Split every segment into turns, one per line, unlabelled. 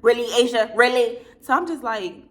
Really, Asia, really? So I'm just like,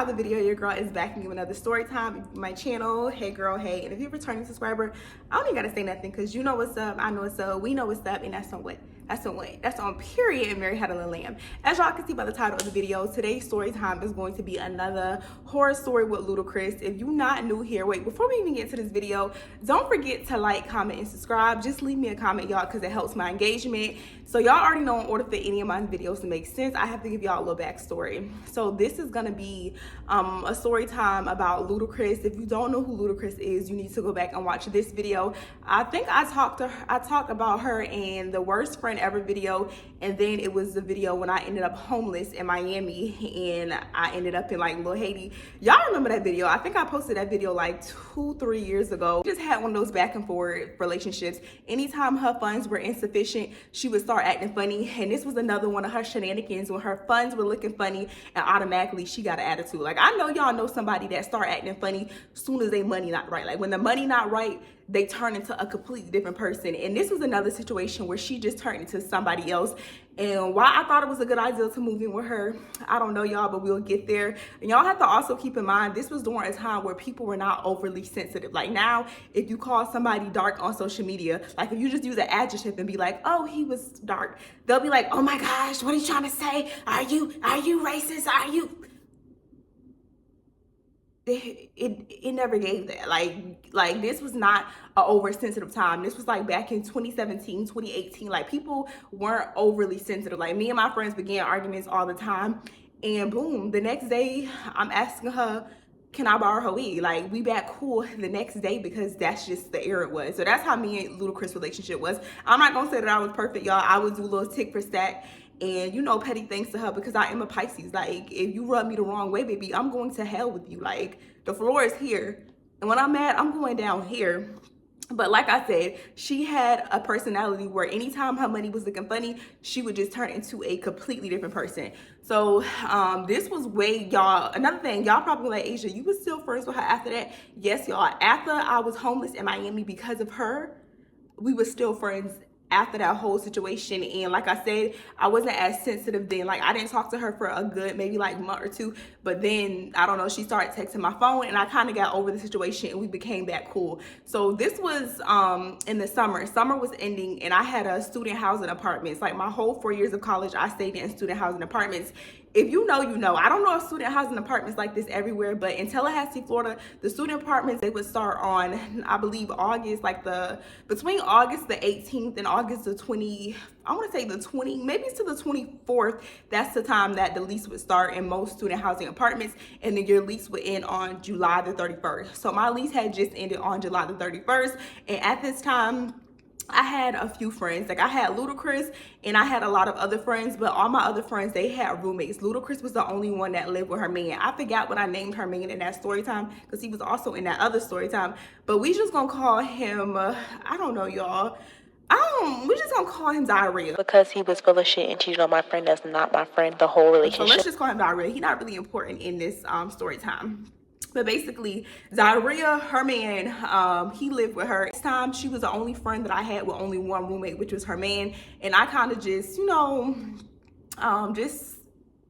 the video. Your girl is back and give another story time. My channel, hey girl, hey. And if you're a returning subscriber, I don't even gotta say nothing because you know what's up, I know what's up, we know what's up, and that's on what? That's on period and Mary Had a Little Lamb. As y'all can see by the title of the video, today's story time is going to be another horror story with Ludacris. If you're not new here, wait, before we even get to this video, don't forget to like, comment, and subscribe. Just leave me a comment, y'all, because it helps my engagement. So y'all already know, in order for any of my videos to make sense, I have to give y'all a little backstory. So this is gonna be a story time about Ludacris. If you don't know who Ludacris is, you need to go back and watch this video. I think I talked about her in the Worst Friend Ever video, and then it was the video when I ended up homeless in Miami and I ended up in like Little Haiti. Y'all remember that video? I think I posted that video like 2-3 years ago. We just had one of those back and forth relationships. Anytime her funds were insufficient, she would start acting funny, and this was another one of her shenanigans when her funds were looking funny and automatically she got an attitude. Like, I know y'all know somebody that start acting funny soon as they money not right. Like when the money not right, they turn into a completely different person. And this was another situation where she just turned into somebody else. And why I thought it was a good idea to move in with her, I don't know, y'all, but we'll get there. And y'all have to also keep in mind, this was during a time where people were not overly sensitive. Like now, if you call somebody dark on social media, like if you just use an adjective and be like, oh, he was dark, they'll be like, oh my gosh, what are you trying to say? Are you racist? Are you? It never gave that. Like this was not an oversensitive time. This was like back in 2017, 2018. Like people weren't overly sensitive. Like me and my friends began arguments all the time, and boom, the next day I'm asking her, can I borrow her weed? Like we back cool the next day because that's just the era it was. So that's how me and Ludacris' relationship was. I'm not gonna say that I was perfect, y'all. I would do a little tick for stat and, you know, petty things to her because I am a Pisces. Like if you rub me the wrong way, baby, I'm going to hell with you. Like the floor is here, and when I'm mad, I'm going down here. But like I said, she had a personality where anytime her money was looking funny, she would just turn into a completely different person. So this was way, y'all, another thing, y'all probably like, Asia, you was still friends with her after that? Yes, y'all. After I was homeless in Miami because of her, we were still friends after that whole situation. And like I said, I wasn't as sensitive then. Like I didn't talk to her for a good maybe like month or two, but then I don't know, she started texting my phone and I kind of got over the situation and we became that cool. So this was in the summer was ending, and I had a student housing apartments. Like my whole 4 years of college I stayed in student housing apartments. If you know, you know. I don't know if student housing apartments like this everywhere, but in Tallahassee, Florida, the student apartments, they would start on, I believe, August, like between August the 18th and August the 20, I want to say the 20, maybe it's to the 24th. That's the time that the lease would start in most student housing apartments, and then your lease would end on July the 31st. So my lease had just ended on July the 31st, and at this time, I had a few friends. Like I had Ludacris and I had a lot of other friends, but all my other friends, they had roommates. Ludacris was the only one that lived with her man. I forgot what I named her man in that story time because he was also in that other story time, but we just gonna call him, I don't know, y'all. We just gonna call him Diarrhea.
Because he was full of shit and cheated on my friend that's not my friend the whole relationship.
So let's just call him Diarrhea. He's not really important in this story time. But basically, Diarrhea, her man, he lived with her. This time, she was the only friend that I had with only one roommate, which was her man. And I kind of just, you know, just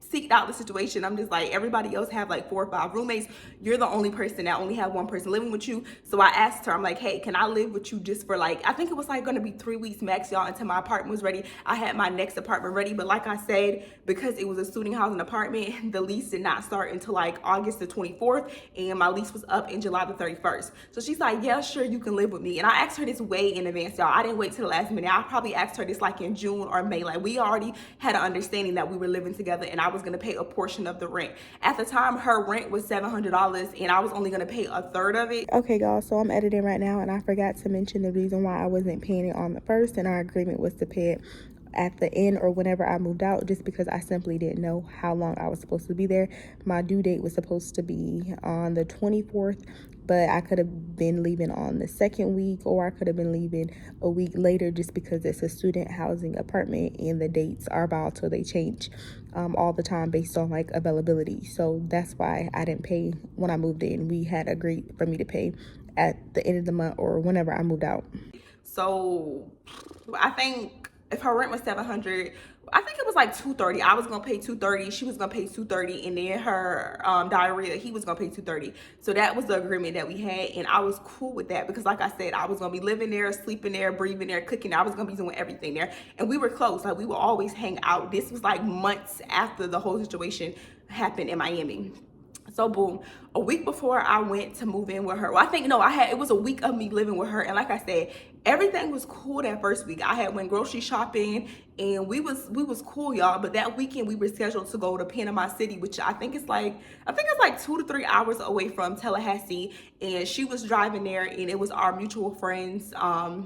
seeked out the situation. I'm just like, everybody else have like 4 or 5 roommates. You're the only person that only have one person living with you. So I asked her, I'm like, hey, can I live with you just for like, I think it was like gonna be 3 weeks max, y'all, until my apartment was ready. I had my next apartment ready, but like I said, because it was a student housing apartment, the lease did not start until like August the 24th, and my lease was up in July the 31st. So she's like, yeah, sure, you can live with me. And I asked her this way in advance, y'all. I didn't wait till the last minute. I probably asked her this like in June or May. Like we already had an understanding that we were living together and I was gonna pay a portion of the rent. At the time, her rent was $700 and I was only gonna pay a third of it. Okay, y'all, so I'm editing right now and I forgot to mention the reason why I wasn't paying it on the first, and our agreement was to pay it at the end or whenever I moved out, just because I simply didn't know how long I was supposed to be there. My due date was supposed to be on the 24th, but I could have been leaving on the second week, or I could have been leaving a week later, just because it's a student housing apartment and the dates are volatile. They change all the time based on like availability. So that's why I didn't pay when I moved in. We had agreed for me to pay at the end of the month or whenever I moved out. So I think if her rent was $700, I think it was like $230. I was gonna pay $230. She was gonna pay $230, and then her diarrhea, he was gonna pay $230. So that was the agreement that we had, and I was cool with that because, like I said, I was gonna be living there, sleeping there, breathing there, cooking there. I was gonna be doing everything there, and we were close. Like, we would always hang out. This was like months after the whole situation happened in Miami. So boom, a week before I went to move in with her, well, I think, no, it was a week of me living with her. And like I said, everything was cool that first week. I had went grocery shopping and we was cool, y'all. But that weekend we were scheduled to go to Panama City, which I think it's like 2 to 3 hours away from Tallahassee. And she was driving there, and it was our mutual friends, I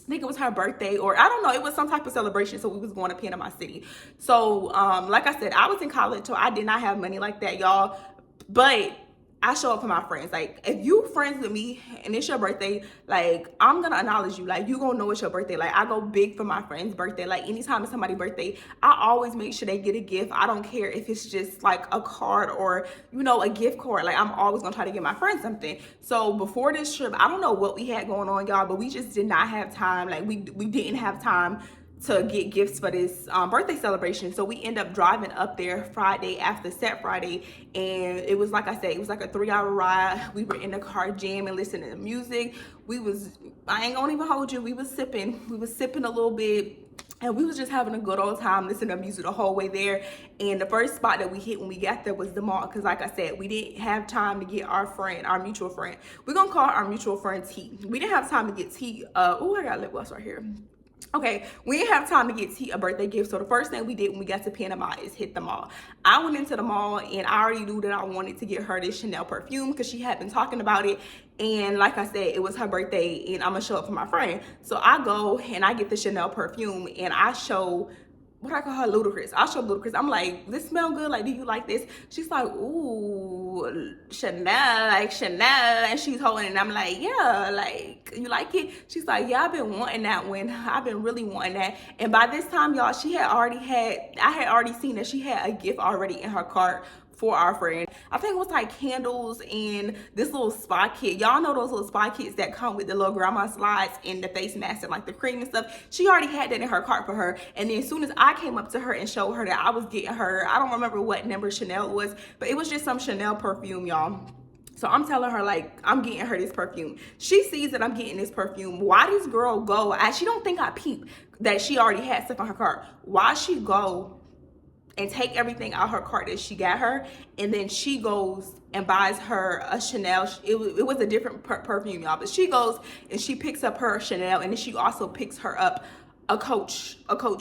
think it was her birthday, or I don't know, it was some type of celebration, so we was going to Panama City. So like I said, I was in college, so I did not have money like that, y'all. But I show up for my friends. Like, if you friends with me and it's your birthday, like, I'm gonna acknowledge you. Like, you gonna know it's your birthday. Like, I go big for my friend's birthday. Like, anytime it's somebody's birthday, I always make sure they get a gift. I don't care if it's just like a card or, you know, a gift card. Like, I'm always gonna try to get my friends something. So before this trip, I don't know what we had going on, y'all, but we just did not have time. Like, we didn't have time to get gifts for this birthday celebration. So we end up driving up there Friday after set Friday, and it was, like I said, it was like a 3-hour ride. We were in the car jamming, listening to music. I ain't gonna even hold you, we was sipping a little bit, and we was just having a good old time listening to music the whole way there. And the first spot that we hit when we got there was the mall, because like I said, we didn't have time to get our mutual friend, we're gonna call our mutual friend T. We didn't have time to get T, oh, I got lip gloss right here. Okay, we didn't have time to get T a birthday gift. So the first thing we did when we got to Panama is hit the mall. I went into the mall, and I already knew that I wanted to get her this Chanel perfume because she had been talking about it. And like I said, it was her birthday, and I'm gonna show up for my friend. So I go and I get the Chanel perfume, and I show, what I call her, Ludacris. I show Ludacris. I'm like, this smell good? Like, do you like this? She's like, ooh, Chanel, like Chanel. And she's holding it. And I'm like, yeah, like, you like it? She's like, yeah, I've been wanting that one. I've been really wanting that. And by this time, y'all, I had already seen that she had a gift already in her cart for our friend. I think it was like candles and this little spa kit. Y'all know those little spa kits that come with the little grandma slides and the face mask and like the cream and stuff. She already had that in her cart for her. And then as soon as I came up to her and showed her that I was getting her, I don't remember what number Chanel it was, but it was just some Chanel perfume, y'all. So I'm telling her, like, I'm getting her this perfume. She sees that I'm getting this perfume. Why this girl go? She don't think I peep that she already had stuff on her cart. Why she go and take everything out her cart that she got her, and then she goes and buys her a Chanel. It was a different perfume, y'all, but she goes and she picks up her Chanel, and then she also picks her up a Coach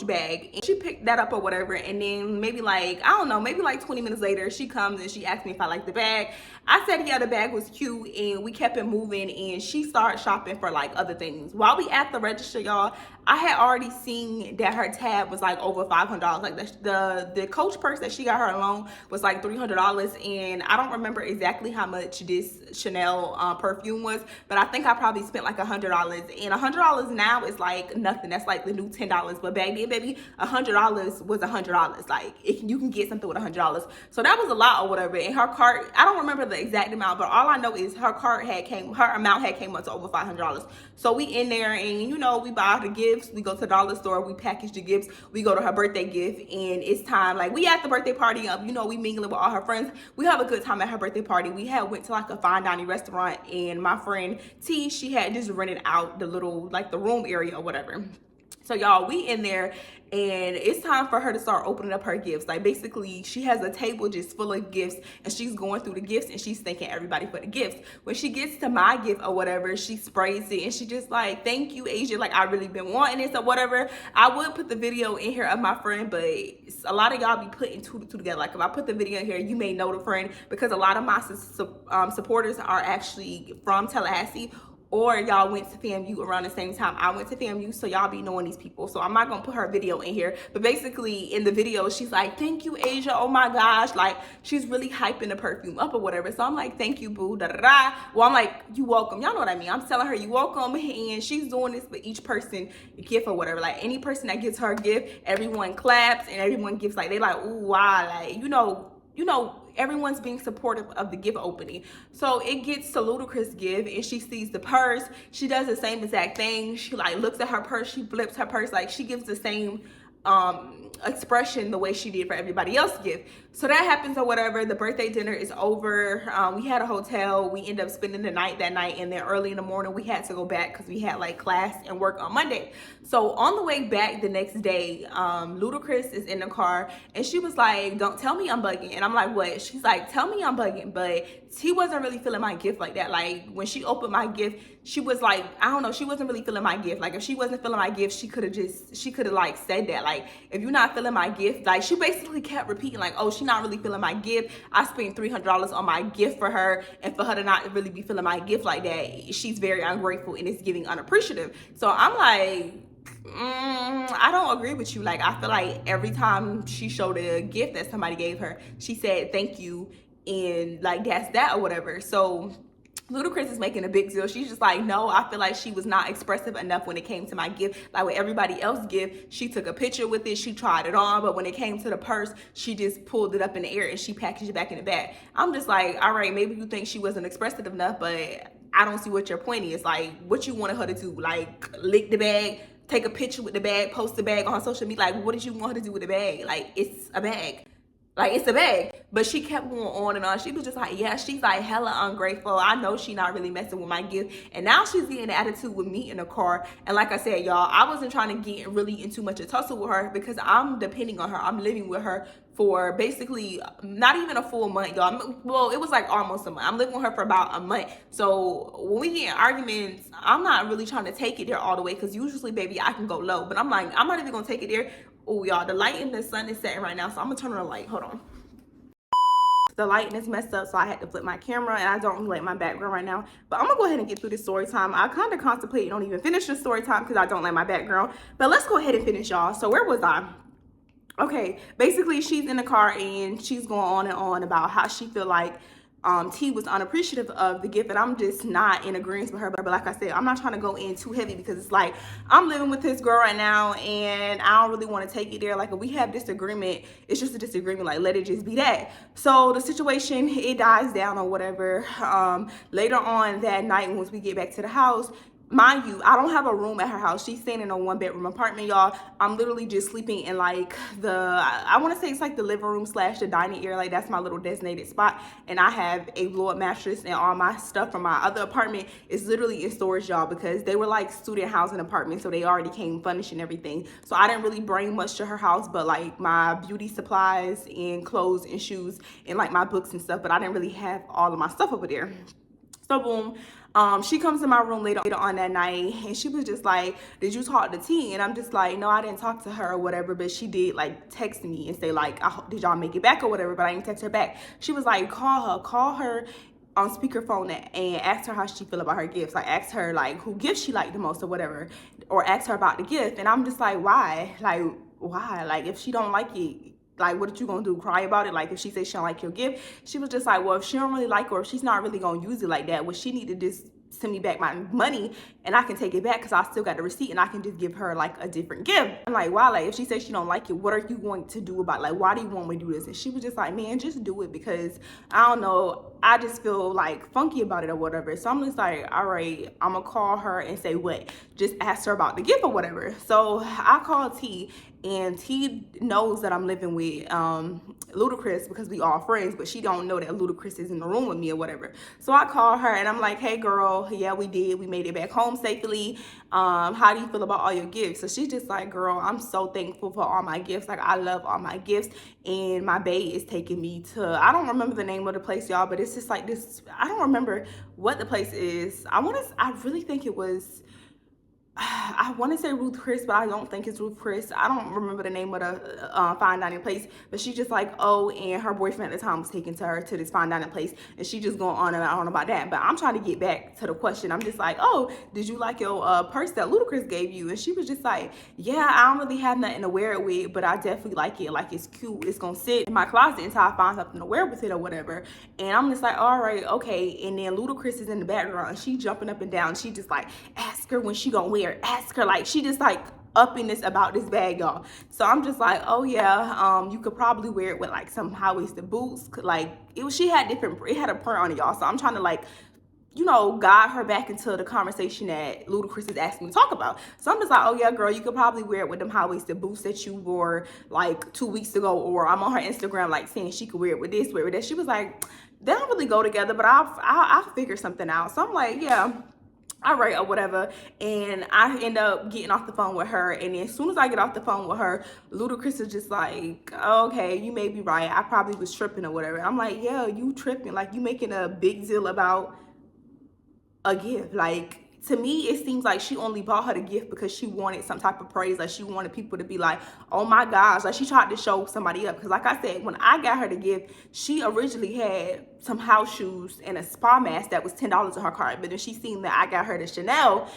bag, and she picked that up or whatever. And then maybe like, I don't know, maybe like 20 minutes later, she comes and she asked me if I liked the bag. I said yeah, the bag was cute, and we kept it moving, and she started shopping for like other things. While we at the register, y'all, I had already seen that her tab was like over $500. Like the Coach purse that she got her alone was like $300, and I don't remember exactly how much this Chanel perfume was, but I think I probably spent like $100. And $100 now is like nothing. That's like the new $10. But back then, baby, $100 was $100. Like, if you can get something with $100, so that was a lot or whatever. And her cart, I don't remember the exact amount, but all I know is her amount had came up to over $500. So we in there, and you know, we buy the gifts, we go to the dollar store, we package the gifts, we go to her birthday gift, and it's time. Like, we at the birthday party, you know, we mingling with all her friends. We have a good time at her birthday party. We went to like a fine dining restaurant, and my friend T, she had just rented out the little, like, the room area or whatever. So y'all, we in there, and it's time for her to start opening up her gifts. Like, basically, she has a table just full of gifts, and she's going through the gifts, and she's thanking everybody for the gifts. When she gets to my gift or whatever, she sprays it, and she just like, thank you, Asia. Like, I really been wanting this or whatever. I would put the video in here of my friend, but a lot of y'all be putting two together. Like, if I put the video in here, you may know the friend, because a lot of my supporters are actually from Tallahassee, or y'all went to FAMU around the same time I went to FAMU, so y'all be knowing these people. So I'm not gonna put her video in here, but basically in the video she's like, thank you, Asia, oh my gosh, like she's really hyping the perfume up or whatever. So I'm like, thank you, boo, da da da. Well, I'm like, you welcome, y'all know what I mean. I'm telling her you welcome, and she's doing this for each person gift or whatever. Like any person that gives her a gift, everyone claps and everyone gives, like, they like, ooh, wow, like, you know, everyone's being supportive of the gift opening. So it gets to Ludacris' gift, and she sees the purse. She does the same exact thing. She like looks at her purse, she flips her purse, like she gives the same expression the way she did for everybody else's gift. So that happens or whatever. The birthday dinner is over. We had a hotel. We ended up spending the night that night, and then early in the morning we had to go back because we had like class and work on Monday. So on the way back the next day, Ludacris is in the car, and she was like, don't tell me I'm bugging. And I'm like, what? She's like, tell me I'm bugging. But he wasn't really feeling my gift like that. Like when she opened my gift, she was like, I don't know, she wasn't really feeling my gift. Like if she wasn't feeling my gift, she could have like said that. Like, if you're not feeling my gift, like she basically kept repeating like, oh, she not really feeling my gift. I spent $300 on my gift for her, and for her to not really be feeling my gift like that, she's very ungrateful and it's giving unappreciative. So I'm like, I don't agree with you. Like I feel like every time she showed a gift that somebody gave her, she said thank you, and like that's that or whatever. So Ludacris is making a big deal. She's just like, no, I feel like she was not expressive enough when it came to my gift. Like with everybody else gift, she took a picture with it, she tried it on, but when it came to the purse, she just pulled it up in the air and she packaged it back in the bag. I'm just like, all right, maybe you think she wasn't expressive enough, but I don't see what your point is. Like, what you wanted her to do? Like, lick the bag, take a picture with the bag, post the bag on social media? Like, what did you want her to do with the bag? Like, it's a bag. Like, it's a bag. But she kept going on and on. She was just like, yeah, she's like hella ungrateful. I know she not really messing with my gift. And now she's getting an attitude with me in the car. And like I said, y'all, I wasn't trying to get really into much of a tussle with her because I'm depending on her. I'm living with her for basically not even a full month, y'all. Well, it was like almost a month. I'm living with her for about a month. So when we get in arguments, I'm not really trying to take it there all the way because usually, baby, I can go low. But I'm like, I'm not even going to take it there. Oh, y'all, the light in the sun is setting right now, so I'm gonna turn on the light. Hold on. The lighting is messed up, so I had to flip my camera, and I don't really like my background right now. But I'm gonna go ahead and get through this story time. I kind of contemplated on even finish this story time because I don't like my background. But let's go ahead and finish, y'all. So where was I? Okay, basically she's in the car and she's going on and on about how she feel like T was unappreciative of the gift, and I'm just not in agreement with her. But like I said, I'm not trying to go in too heavy because it's like I'm living with this girl right now and I don't really want to take it there. Like if we have disagreement, it's just a disagreement. Like let it just be that. So the situation, it dies down or whatever. Later on that night, once we get back to the house, mind you, I don't have a room at her house. She's staying in a 1-bedroom apartment, y'all. I'm literally just sleeping in like I want to say it's like the living room / the dining area. Like that's my little designated spot. And I have a blow up mattress, and all my stuff from my other apartment is literally in storage, y'all, because they were like student housing apartments. So they already came furnished and everything. So I didn't really bring much to her house, but like my beauty supplies and clothes and shoes and like my books and stuff. But I didn't really have all of my stuff over there. So boom. She comes to my room later on that night, and she was just like, did you talk to T? And I'm just like, no, I didn't talk to her or whatever, but she did like text me and say like, did y'all make it back or whatever, but I didn't text her back. She was like, call her on speakerphone and ask her how she feel about her gifts. Like ask her like who gift she liked the most or whatever, or ask her about the gift. And I'm just like, why? Like why? Like if she don't like it, like what you gonna do, cry about it? Like if she says she don't like your gift, she was just like, well, if she don't really like, or if she's not really gonna use it like that, well, she need to just send me back my money and I can take it back because I still got the receipt and I can just give her like a different gift. I'm like, wow, like if she says she don't like it, what are you going to do about it? Like why do you want me to do this? And she was just like, man, just do it because I don't know, I just feel like funky about it or whatever. So I'm just like, all right, I'm gonna call her and say what? Just ask her about the gift or whatever. So I called T, and T knows that I'm living with Ludacris because we all friends, but she don't know that Ludacris is in the room with me or whatever. So I call her and I'm like, hey girl, yeah, we did. We made it back home safely. How do you feel about all your gifts? So she's just like, girl, I'm so thankful for all my gifts. Like I love all my gifts. And my bae is taking me to, I don't remember the name of the place, y'all, but it's just like this, I don't remember what the place is. I really think it was, I want to say Ruth Chris, but I don't think it's Ruth Chris. I don't remember the name of the fine dining place, but she just like, oh, and her boyfriend at the time was taking to her to this fine dining place, and she just going on and on about that. But I'm trying to get back to the question. I'm just like, oh, did you like your purse that Ludacris gave you? And she was just like, yeah, I don't really have nothing to wear it with, but I definitely like it. Like, it's cute. It's gonna sit in my closet until I find something to wear with it or whatever. And I'm just like, all right, okay. And then Ludacris is in the background, and she jumping up and down. She just like, ask her when she gonna wear it. Ask her. Like, she just like upping this about this bag, y'all. So I'm just like, oh yeah, you could probably wear it with like some high-waisted boots. Like, she had different, it had a print on it, y'all. So I'm trying to like, guide her back into the conversation that Ludacris is asking me to talk about. So I'm just like, oh yeah, girl, you could probably wear it with them high-waisted boots that you wore like 2 weeks ago. Or I'm on her Instagram like saying she could wear it with this, wear it with that. She was like, they don't really go together, but I'll figure something out. So I'm like, yeah, all right, or whatever. And I end up getting off the phone with her, and then as soon as I get off the phone with her, Ludacris is just like, okay, you may be right, I probably was tripping or whatever. I'm like, yeah, you tripping. Like, you making a big deal about a gift. Like, to me, it seems like she only bought her the gift because she wanted some type of praise. Like, she wanted people to be like, oh my gosh. Like, she tried to show somebody up. Because like I said, when I got her the gift, she originally had some house shoes and a spa mask that was $10 in her cart. But then she seen that I got her the Chanel.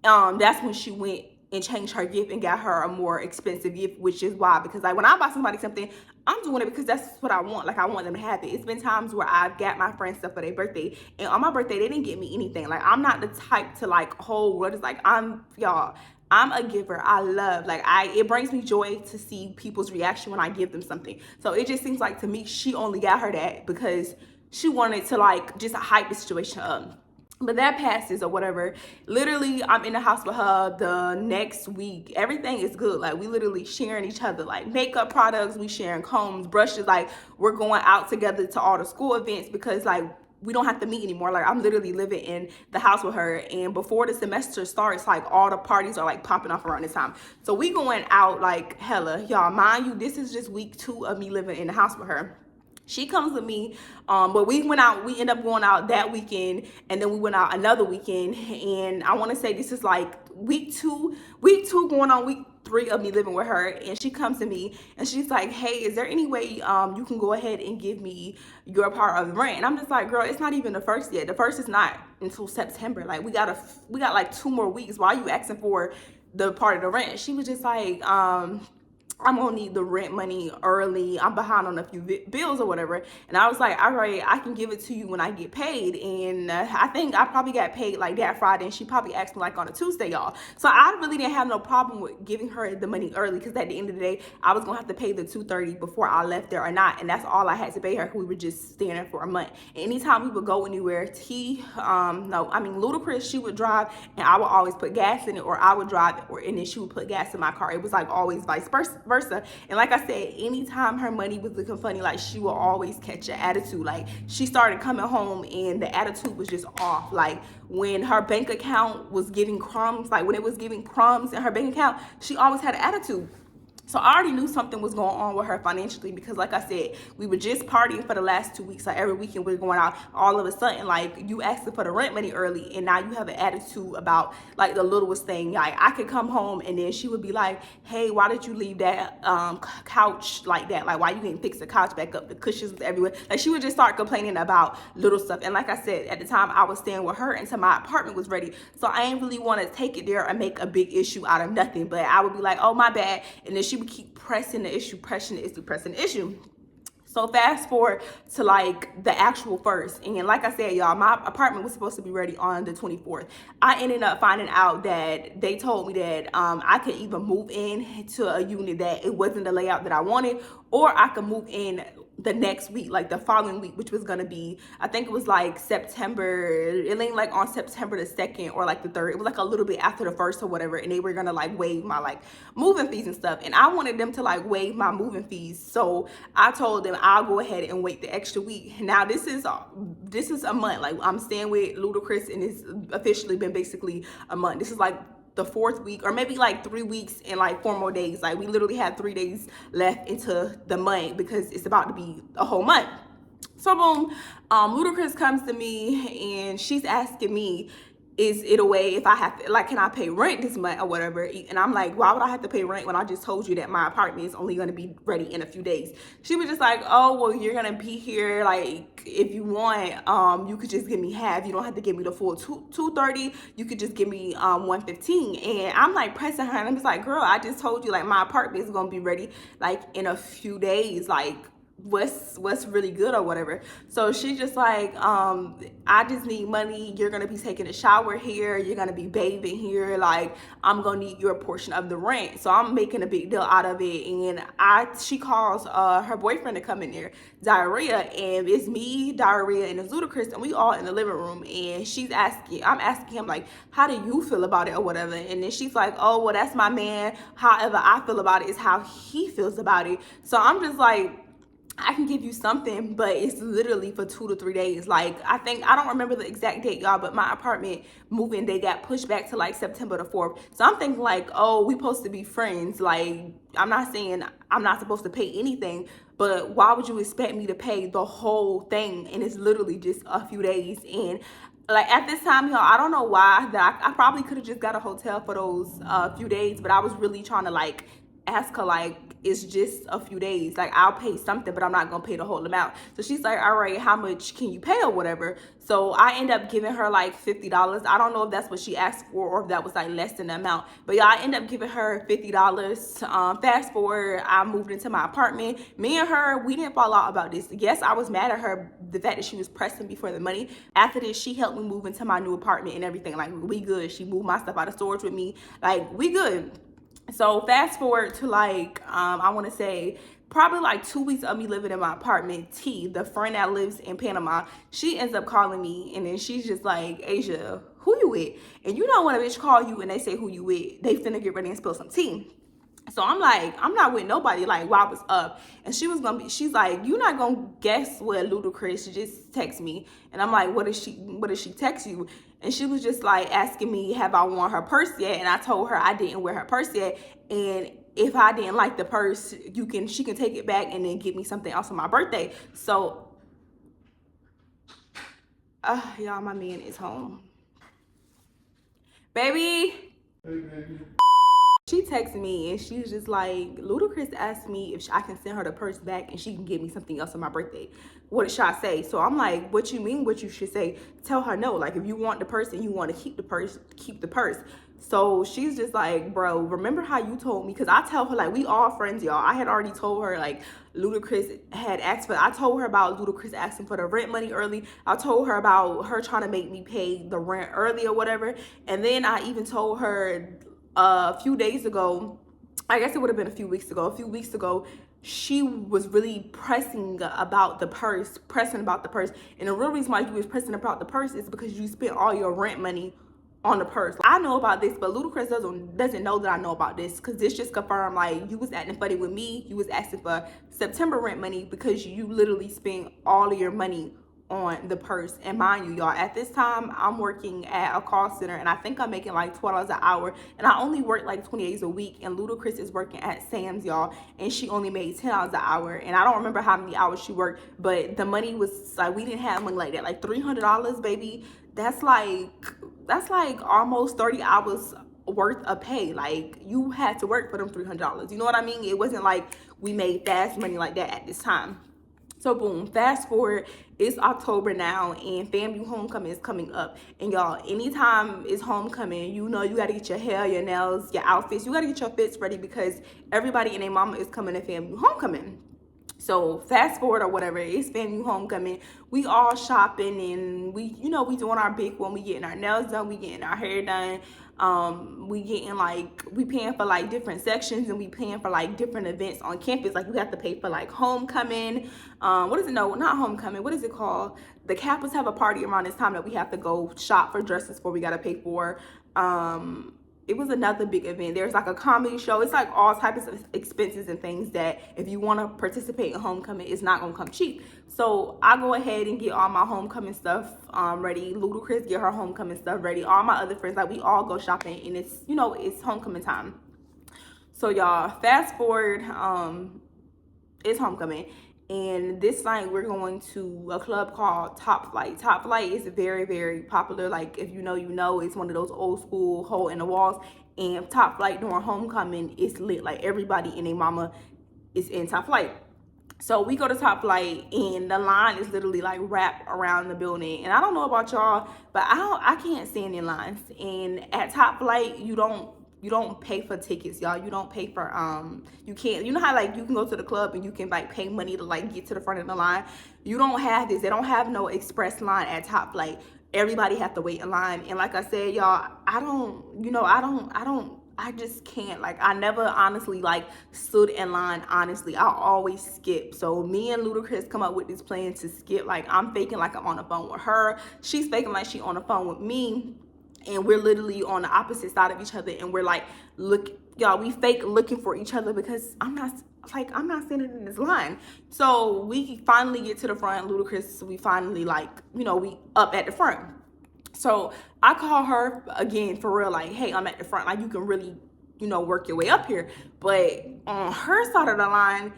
That's when she went and changed her gift and got her a more expensive gift, which is why, because like when I buy somebody something, I'm doing it because that's what I want. Like, I want them to have it. It's been times where I've got my friends stuff for their birthday, and on my birthday they didn't get me anything. Like, I'm not the type to like hold what is like, I'm a giver. I love, like, it brings me joy to see people's reaction when I give them something. So it just seems like to me she only got her that because she wanted to like just hype the situation up. But that passes or whatever. Literally, I'm in the house with her the next week. Everything is good. Like, we literally sharing each other like makeup products. We sharing combs, brushes. Like, we're going out together to all the school events because like we don't have to meet anymore. Like, I'm literally living in the house with her, and before the semester starts, like, all the parties are like popping off around this time. So we going out like hella, y'all. Mind you, this is just week 2 of me living in the house with her. She comes with me, but we end up going out that weekend, and then we went out another weekend, and I want to say this is like week two going on week 3 of me living with her. And she comes to me and she's like, hey, is there any way you can go ahead and give me your part of the rent? And I'm just like, girl, it's not even the first yet. The first is not until September. Like, we got like 2 more weeks. Why are you asking for the part of the rent? She was just like, I'm gonna need the rent money early. I'm behind on a few bills or whatever. And I was like, all right, I can give it to you when I get paid. And I think I probably got paid like that Friday, and she probably asked me like on a Tuesday, y'all. So I really didn't have no problem with giving her the money early, because at the end of the day, I was gonna have to pay the $230 before I left there or not. And that's all I had to pay her. We were just staying there for a month. And anytime we would go anywhere, Ludacris, she would drive and I would always put gas in it, or I would drive it, and then she would put gas in my car. It was like always vice versa. And like I said, anytime her money was looking funny, like, she will always catch an attitude. Like, she started coming home and the attitude was just off. Like, when her bank account was giving crumbs, like when it was giving crumbs in her bank account, she always had an attitude. So I already knew something was going on with her financially, because like I said, we were just partying for the last 2 weeks. Like, every weekend we were going out. All of a sudden, like, you asking for the rent money early, and now you have an attitude about like the littlest thing. Like, I could come home and then she would be like, hey, why did you leave that couch like that? Like, why you didn't fix the couch back up? The cushions was everywhere. Like, she would just start complaining about little stuff. And like I said, at the time I was staying with her until my apartment was ready. So I didn't really want to take it there and make a big issue out of nothing. But I would be like, oh, my bad. And then she would keep pressing the issue. So fast forward to like the actual first, and like I said, y'all, my apartment was supposed to be ready on the 24th. I ended up finding out that they told me that I could either move in to a unit that it wasn't the layout that I wanted, or I could move in the next week, like the following week, which was gonna be, I think it was like September, it ain't like on September the 2nd or like the 3rd. It was like a little bit after the 1st or whatever, and they were gonna like waive my like moving fees and stuff. And I wanted them to like waive my moving fees, so I told them I'll go ahead and wait the extra week. Now this is a month. Like, I'm staying with Ludacris, and it's officially been basically a month. This is like the 4th week, or maybe like 3 weeks and like 4 more days. Like, we literally had 3 days left into the month, because it's about to be a whole month. So boom, Ludacris comes to me and she's asking me, is it a way if I have to, like, can I pay rent this month or whatever? And I'm like, why would I have to pay rent when I just told you that my apartment is only going to be ready in a few days? She was just like, oh, well, you're going to be here. Like, if you want, you could just give me half. You don't have to give me the full 230. You could just give me 115. And I'm like pressing her, and I'm just like, girl, I just told you, like, my apartment is going to be ready, like, in a few days. Like, what's really good or whatever. So she's just like, I just need money. You're gonna be taking a shower here, you're gonna be bathing here, like, I'm gonna need your portion of the rent. So I'm making a big deal out of it. And she calls her boyfriend to come in there, Diarrhea, and it's me, Diarrhea, and it's Ludacris, and we all in the living room. And I'm asking him, like, how do you feel about it or whatever? And then she's like, oh, well, that's my man. However I feel about it is how he feels about it. So I'm just like, I can give you something, but it's literally for 2 to 3 days. Like, I don't remember the exact date, y'all, but my apartment moving day got pushed back to like September the 4th. So I'm thinking like, oh, we supposed to be friends. Like, I'm not saying I'm not supposed to pay anything, but why would you expect me to pay the whole thing? And it's literally just a few days. And like, at this time, y'all, I don't know why that I probably could have just got a hotel for those few days, but I was really trying to like ask her, like, it's just a few days, like, I'll pay something, but I'm not gonna pay the whole amount. So she's like, all right, how much can you pay or whatever? So I end up giving her like $50. I don't know if that's what she asked for or if that was like less than the amount, but yeah, I end up giving her $50. Fast forward, I moved into my apartment. Me and her, we didn't fall out about this. Yes, I was mad at her, the fact that she was pressing me for the money. After this, she helped me move into my new apartment and everything. Like, we good. She moved my stuff out of storage with me. Like, we good. So fast forward to like, I want to say probably like 2 weeks of me living in my apartment. T, the friend that lives in Panama, she ends up calling me, and then she's just like, Asia, who you with? And you know when a bitch call you and they say who you with, they finna get ready and spill some tea. So I'm like, I'm not with nobody, like, why was up? And she's like, you not gonna guess what Ludacris just text me. And I'm like, what did she text you? And she was just like asking me, have I worn her purse yet? And I told her I didn't wear her purse yet. And if I didn't like the purse, she can take it back and then give me something else on my birthday. So y'all, my man is home. Baby. Hey, baby. She texted me and she was just like, Ludacris asked me if I can send her the purse back and she can give me something else on my birthday. What should I say? So I'm like, what you mean what you should say? Tell her no. Like, if you want the purse and you want to keep the purse, keep the purse. So she's just like, bro, remember how you told me? Because I tell her, like, we all friends, y'all. I had already told her, like, Ludacris had asked for, I told her about Ludacris asking for the rent money early. I told her about her trying to make me pay the rent early or whatever. And then I even told her a few days ago, I guess it would have been a few weeks ago, she was really pressing about the purse. And the real reason why you was pressing about the purse is because you spent all your rent money on the purse. I know about this, but Ludacris doesn't know that I know about this, because this just confirmed, like, you was acting funny with me. You was asking for September rent money because you literally spent all of your money on the purse. And mind you, y'all, at this time I'm working at a call center and I think I'm making like $12 an hour, and I only work like 20 days a week. And Ludacris is working at Sam's, y'all, and she only made $10 an hour. And I don't remember how many hours she worked, but the money was like, we didn't have money like that. Like $300, baby, that's like almost 30 hours worth of pay. Like, you had to work for them $300. You know what I mean? It wasn't like we made fast money like that at this time. So boom, fast forward, it's October now and FAMU homecoming is coming up. And y'all, anytime it's homecoming, you know you gotta get your hair, your nails, your outfits, you gotta get your fits ready because everybody and their mama is coming to FAMU homecoming. So fast forward or whatever, it's FAMU homecoming. We all shopping and we doing our big one. We getting our nails done, we getting our hair done. We paying for like different sections, and we paying for like different events on campus. Like, you have to pay for like homecoming. What is it? No, not homecoming. What is it called? The campus have a party around this time that we have to go shop for dresses for. We got to pay for. It was another big event. There's like a comedy show. It's like all types of expenses and things that if you want to participate in homecoming, it's not gonna come cheap. So I go ahead and get all my homecoming stuff ready. Ludacris get her homecoming stuff ready. All my other friends, like, we all go shopping, and it's homecoming time. So y'all, fast forward, it's homecoming. And this night we're going to a club called Top Flight. Top Flight is very, very popular. Like, if you know, you know, it's one of those old school hole in the walls. And Top Flight during homecoming is lit. Like, everybody and their mama is in Top Flight. So we go to Top Flight, and the line is literally like wrapped around the building. And I don't know about y'all, but I can't stand in lines. And at Top Flight, you don't pay for tickets, y'all. You don't pay for you can't, you know how like you can go to the club and you can like pay money to like get to the front of the line. You don't have this. They don't have no express line at Top Flight. Everybody have to wait in line. And like I said, y'all, I just can't. Like, I never honestly like stood in line. Honestly, I always skip. So me and Ludacris come up with this plan to skip. Like, I'm faking like I'm on the phone with her, she's faking like she on the phone with me, and we're literally on the opposite side of each other, and we're like, look, y'all, we fake looking for each other because I'm not standing in this line. So we finally get to the front. Ludacris, we finally like, we up at the front. So I call her again for real, like, hey, I'm at the front. Like, you can really, work your way up here. But on her side of the line,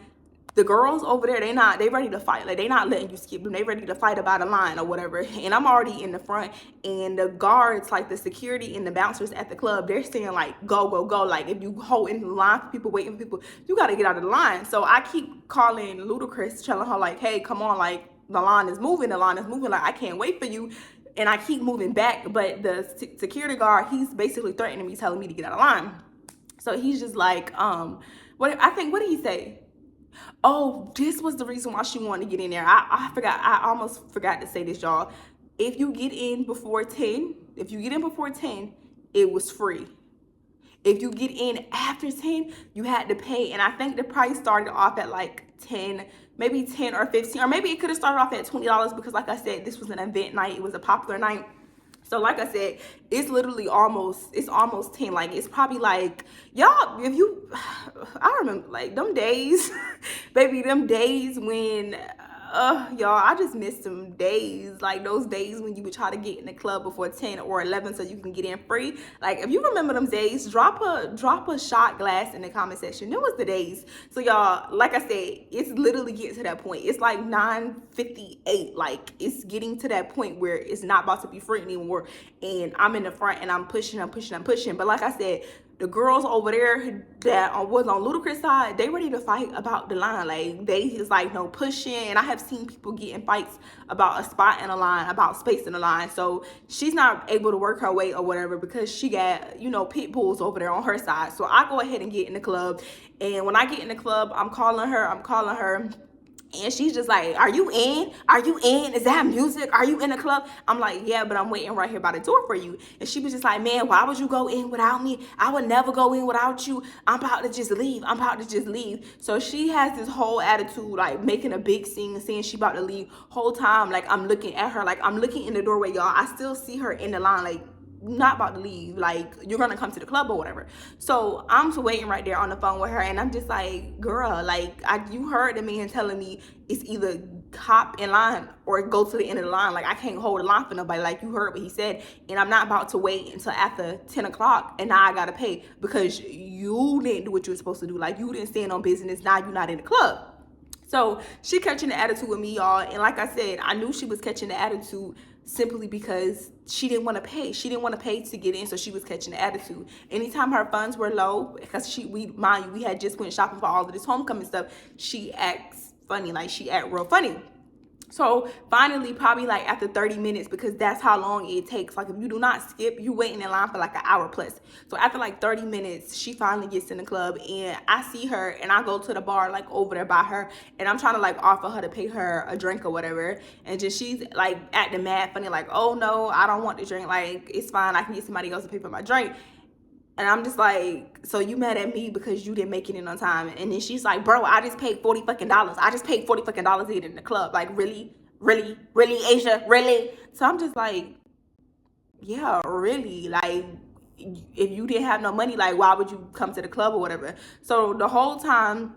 the girls over there, they ready to fight. Like, they not letting you skip them. They ready to fight about a line or whatever. And I'm already in the front. And the guards, like the security and the bouncers at the club, they're saying like, go, go, go. Like, if you hold in the line for people, waiting for people, you got to get out of the line. So I keep calling Ludacris, telling her like, hey, come on, like, the line is moving. Like, I can't wait for you. And I keep moving back, but the security guard, he's basically threatening me, telling me to get out of line. So he's just like, what did he say? Oh, this was the reason why she wanted to get in there. I forgot. I almost forgot to say this, y'all. If you get in before 10, it was free. If you get in after 10, you had to pay. And I think the price started off at like 10, maybe 10 or 15, or maybe it could have started off at $20 because, like I said, this was an event night. It was a popular night. So like I said, it's literally almost 10. Like, it's probably like, y'all, I remember like them days, baby, them days when, y'all, I just miss them days. Like, those days when you would try to get in the club before 10 or 11 so you can get in free. Like, if you remember them days, drop a shot glass in the comment section. It was the days. So y'all, like I said, it's literally getting to that point. It's like 9:58. Like, it's getting to that point where it's not about to be free anymore. And I'm in the front and I'm pushing. But like I said, the girls over there that was on Ludacris' side, they ready to fight about the line. Like, they is like, no pushing. And I have seen people get in fights about a spot in a line, about space in the line. So she's not able to work her way or whatever because she got, pit bulls over there on her side. So I go ahead and get in the club. And when I get in the club, I'm calling her. And she's just like, are you in? Is that music? Are you in the club? I'm like, yeah, but I'm waiting right here by the door for you. And she was just like, man, why would you go in without me? I would never go in without you. I'm about to just leave. So she has this whole attitude, like making a big scene and saying she about to leave. Whole time, like, I'm looking at her, like I'm looking in the doorway, y'all. I still see her in the line, like, not about to leave, like, you're gonna come to the club or whatever. So I'm just waiting right there on the phone with her, and I'm just like, girl, like, you heard the man telling me it's either hop in line or go to the end of the line. Like, I can't hold the line for nobody. Like, you heard what he said, and I'm not about to wait until after 10 o'clock and now I gotta pay because you didn't do what you were supposed to do. Like, you didn't stand on business. Now you're not in the club. So she catching the attitude with me, y'all. And like I said, I knew she was catching the attitude simply because she didn't want to pay. She didn't want to pay to get in, so she was catching the attitude. Anytime her funds were low, because we had just went shopping for all of this homecoming stuff, she acts funny. Like, she act real funny. So finally, probably like after 30 minutes, because that's how long it takes. Like, if you do not skip, you're waiting in line for like an hour plus. So after like 30 minutes, she finally gets in the club, and I see her, and I go to the bar, like over there by her, and I'm trying to like offer her to pay her a drink or whatever. And just, she's like acting mad funny, like, oh no, I don't want the drink. Like, it's fine, I can get somebody else to pay for my drink. And I'm just like, so you mad at me because you didn't make it in on time? And then she's like, bro, I just paid $40 fucking. I just paid $40 fucking to get in the club. Like, really, Asia, really? So I'm just like, yeah, really. Like, if you didn't have no money, like, why would you come to the club or whatever? So the whole time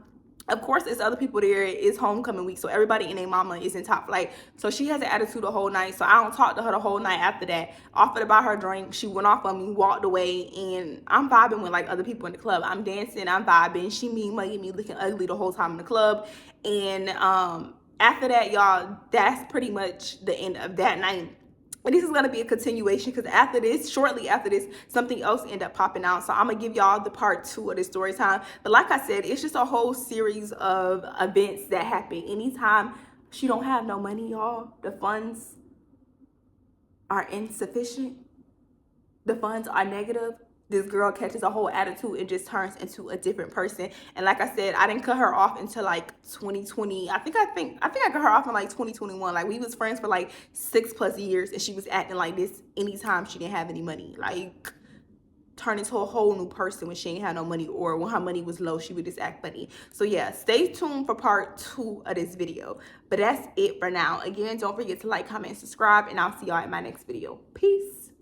Of course, it's other people there. It's homecoming week, so everybody and their mama is in top flight. So she has an attitude the whole night. So I don't talk to her the whole night after that. Offered to buy her drink. She went off on me, walked away, and I'm vibing with like other people in the club. I'm dancing, I'm vibing. She mean mugging me, looking ugly the whole time in the club. And after that, y'all, that's pretty much the end of that night. And this is going to be a continuation because after this, shortly after this, something else ended up popping out. So I'm going to give y'all the part 2 of this story time. But like I said, it's just a whole series of events that happen. Anytime she don't have no money, y'all, the funds are insufficient, the funds are negative, this girl catches a whole attitude and just turns into a different person. And like I said, I didn't cut her off until like 2020. I think I cut her off in like 2021. Like we was friends for like 6+ years, and she was acting like this anytime she didn't have any money. Like turn into a whole new person when she ain't had no money, or when her money was low, she would just act funny. So yeah, stay tuned for part 2 of this video. But that's it for now. Again, don't forget to like, comment, and subscribe, and I'll see y'all in my next video. Peace.